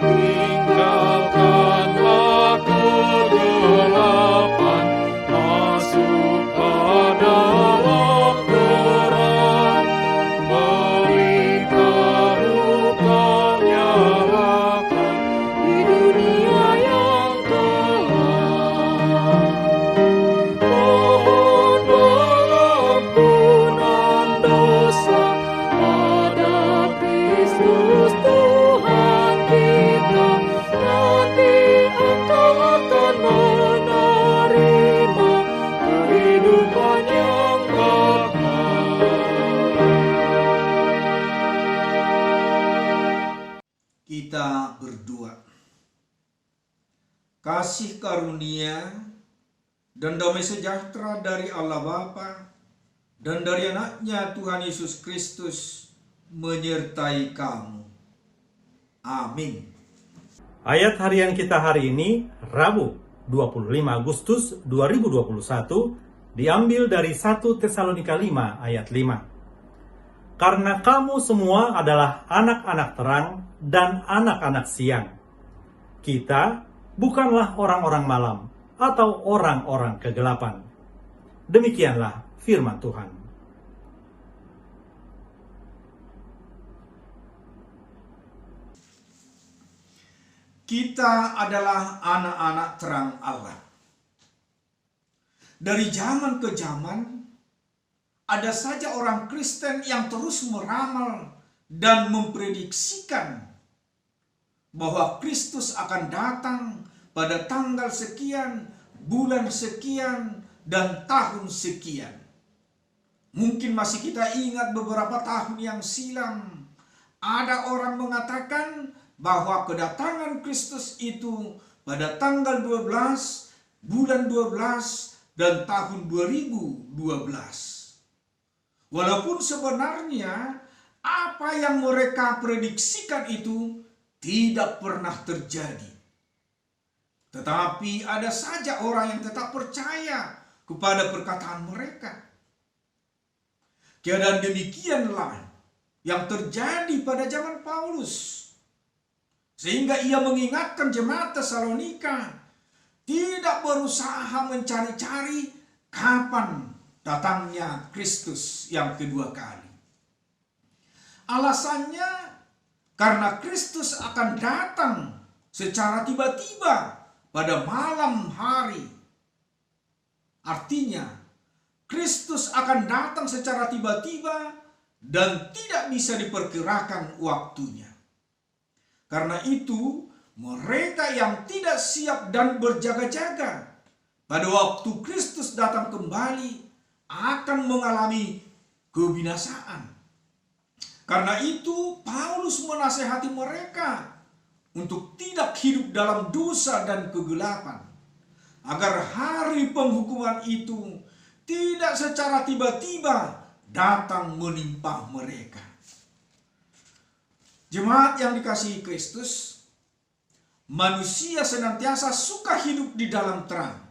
Tinggalkanlah kegelapan, masuk dalam terang. Beritahu kau nyalakan di dunia yang gelap. Mohon pengampunan dosa pada Kristus Tuhan kita. Nanti engkau akan menerima kehidupan yang kekal. Kita berdoa. Kasih karunia dan damai sejahtera dari Allah Bapa dan dari anaknya Tuhan Yesus Kristus menyertai kamu. Amin. Ayat harian kita hari ini, Rabu 25 Agustus 2021, diambil dari 1 Tesalonika 5 ayat 5. Karena kamu semua adalah anak-anak terang dan anak-anak siang. Kita bukanlah orang-orang malam atau orang-orang kegelapan. Demikianlah firman Tuhan. Kita adalah anak-anak terang Allah. Dari zaman ke zaman, ada saja orang Kristen yang terus meramal dan memprediksikan bahwa Kristus akan datang pada tanggal sekian, bulan sekian, dan tahun sekian. Mungkin masih kita ingat beberapa tahun yang silam, ada orang mengatakan bahwa kedatangan Kristus itu pada tanggal 12, bulan 12, dan tahun 2012. Walaupun sebenarnya apa yang mereka prediksikan itu tidak pernah terjadi. Tetapi ada saja orang yang tetap percaya kepada perkataan mereka. Keadaan demikianlah yang terjadi pada zaman Paulus. Sehingga ia mengingatkan jemaat Tesalonika tidak berusaha mencari-cari kapan datangnya Kristus yang kedua kali. Alasannya karena Kristus akan datang secara tiba-tiba pada malam hari. Artinya, Kristus akan datang secara tiba-tiba dan tidak bisa diperkirakan waktunya. Karena itu, mereka yang tidak siap dan berjaga-jaga pada waktu Kristus datang kembali akan mengalami kebinasaan. Karena itu, Paulus menasihati mereka untuk tidak hidup dalam dosa dan kegelapan, agar hari penghukuman itu tidak secara tiba-tiba datang menimpa mereka. Jemaat yang dikasihi Kristus, manusia senantiasa suka hidup di dalam terang.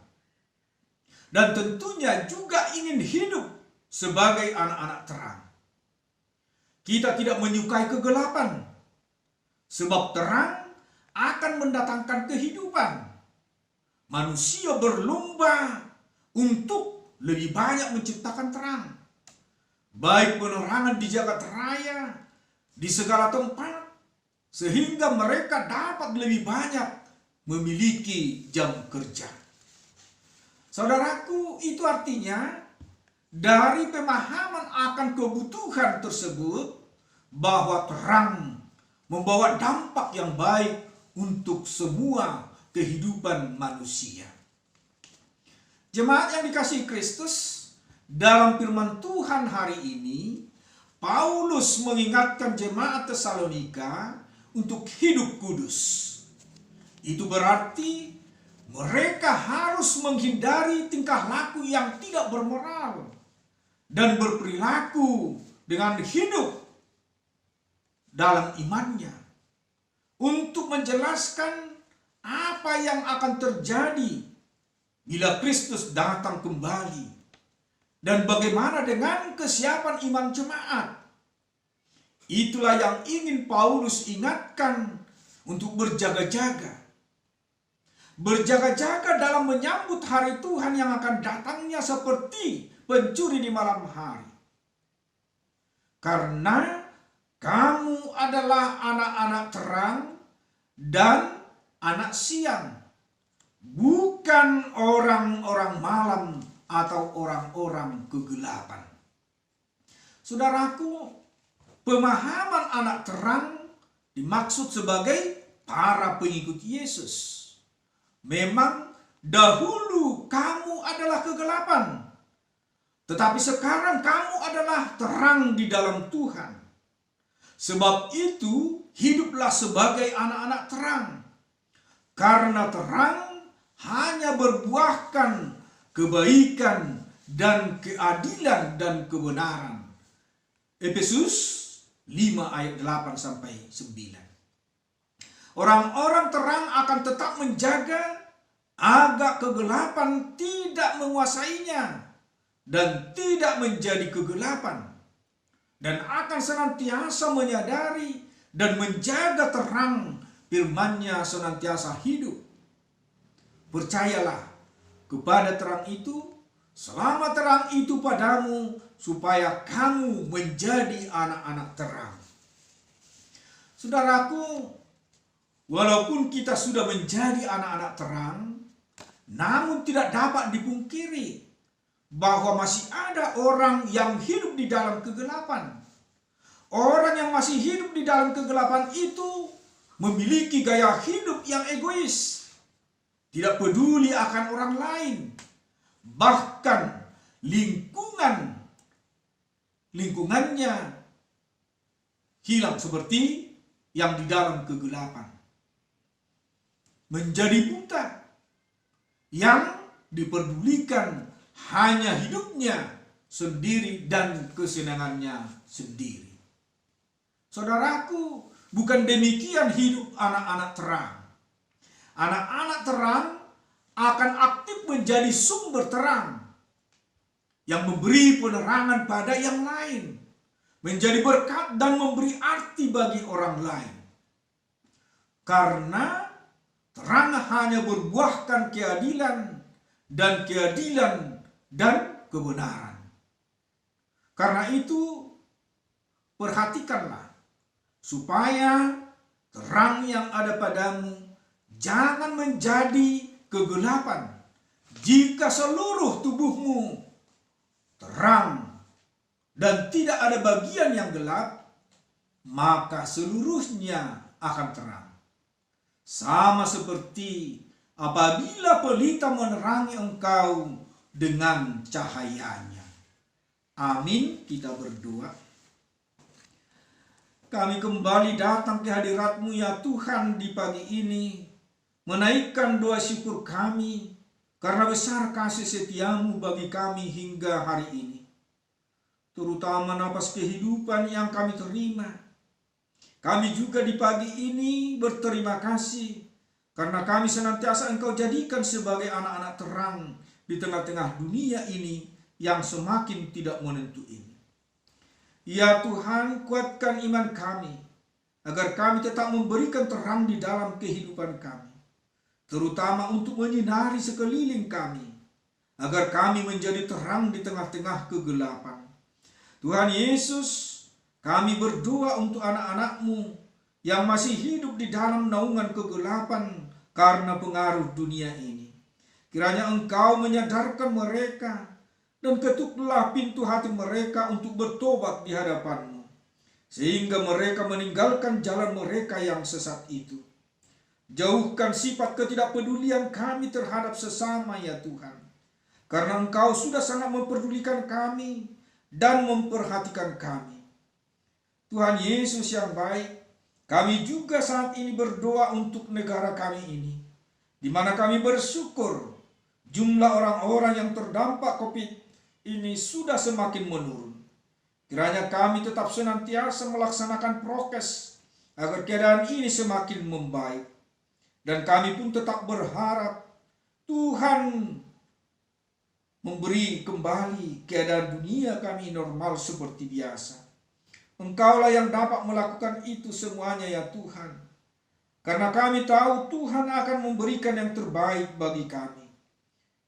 Dan tentunya juga ingin hidup sebagai anak-anak terang. Kita tidak menyukai kegelapan, sebab terang akan mendatangkan kehidupan. Manusia berlomba untuk lebih banyak menciptakan terang. Baik penerangan di jagat raya, di segala tempat, sehingga mereka dapat lebih banyak memiliki jam kerja. Saudaraku, itu artinya dari pemahaman akan kebutuhan tersebut bahwa terang membawa dampak yang baik untuk semua kehidupan manusia. Jemaat yang dikasihi Kristus, dalam firman Tuhan hari ini, Paulus mengingatkan jemaat Tesalonika untuk hidup kudus. Itu berarti mereka harus menghindari tingkah laku yang tidak bermoral dan berperilaku dengan hidup dalam imannya. Untuk menjelaskan apa yang akan terjadi bila Kristus datang kembali dan bagaimana dengan kesiapan iman jemaat. Itulah yang ingin Paulus ingatkan untuk berjaga-jaga. Berjaga-jaga dalam menyambut hari Tuhan yang akan datangnya seperti pencuri di malam hari. Karena kamu adalah anak-anak terang dan anak siang, bukan orang-orang malam atau orang-orang kegelapan. Saudaraku, pemahaman anak terang dimaksud sebagai para pengikut Yesus. Memang dahulu kamu adalah kegelapan, tetapi sekarang kamu adalah terang di dalam Tuhan. Sebab itu hiduplah sebagai anak-anak terang, karena terang hanya berbuahkan kebaikan dan keadilan dan kebenaran. Efesus 5 ayat 8 sampai 9. Orang-orang terang akan tetap menjaga agar kegelapan tidak menguasainya dan tidak menjadi kegelapan, dan akan senantiasa menyadari dan menjaga terang firman-Nya senantiasa hidup. Percayalah kepada terang itu selama terang itu padamu, supaya kamu menjadi anak-anak terang. Saudaraku, walaupun kita sudah menjadi anak-anak terang, namun tidak dapat dipungkiri bahwa masih ada orang yang hidup di dalam kegelapan. Orang yang masih hidup di dalam kegelapan itu memiliki gaya hidup yang egois, tidak peduli akan orang lain, bahkan lingkungannya hilang seperti yang di dalam kegelapan. Menjadi buta, yang diperdulikan hanya hidupnya sendiri dan kesenangannya sendiri. Saudaraku, bukan demikian hidup anak-anak terang. Anak-anak terang akan aktif menjadi sumber terang yang memberi penerangan pada yang lain, menjadi berkat dan memberi arti bagi orang lain. Karena terang hanya berbuahkan keadilan dan kebenaran. Karena itu, perhatikanlah supaya terang yang ada padamu jangan menjadi kegelapan. Jika seluruh tubuhmu terang dan tidak ada bagian yang gelap, maka seluruhnya akan terang. Sama seperti apabila pelita menerangi engkau dengan cahayanya. Amin. Kita berdoa. Kami kembali datang ke hadirat-Mu ya Tuhan di pagi ini, menaikkan doa syukur kami karena besar kasih setia-Mu bagi kami hingga hari ini. Terutama napas kehidupan yang kami terima. Kami juga di pagi ini berterima kasih karena kami senantiasa Engkau jadikan sebagai anak-anak terang di tengah-tengah dunia ini yang semakin tidak menentu ini. Ya Tuhan, kuatkan iman kami agar kami tetap memberikan terang di dalam kehidupan kami, terutama untuk menyinari sekeliling kami, agar kami menjadi terang di tengah-tengah kegelapan. Tuhan Yesus, kami berdoa untuk anak-anak-Mu yang masih hidup di dalam naungan kegelapan karena pengaruh dunia ini. Kiranya Engkau menyadarkan mereka dan ketuklah pintu hati mereka untuk bertobat di hadapan-Mu, sehingga mereka meninggalkan jalan mereka yang sesat itu. Jauhkan sifat ketidakpedulian kami terhadap sesama ya Tuhan, karena Engkau sudah sangat memperdulikan kami dan memperhatikan kami. Tuhan Yesus yang baik, kami juga saat ini berdoa untuk negara kami ini, di mana kami bersyukur jumlah orang-orang yang terdampak COVID ini sudah semakin menurun. Kiranya kami tetap senantiasa melaksanakan prokes agar keadaan ini semakin membaik. Dan kami pun tetap berharap Tuhan memberi kembali keadaan dunia kami normal seperti biasa. Engkaulah yang dapat melakukan itu semuanya ya Tuhan. Karena kami tahu Tuhan akan memberikan yang terbaik bagi kami.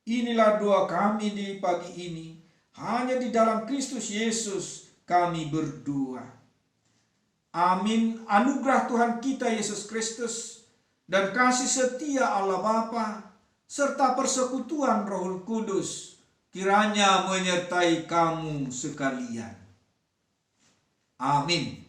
Inilah doa kami di pagi ini. Hanya di dalam Kristus Yesus kami berdoa. Amin. Anugerah Tuhan kita Yesus Kristus dan kasih setia Allah Bapa serta persekutuan Roh Kudus kiranya menyertai kamu sekalian. Amin.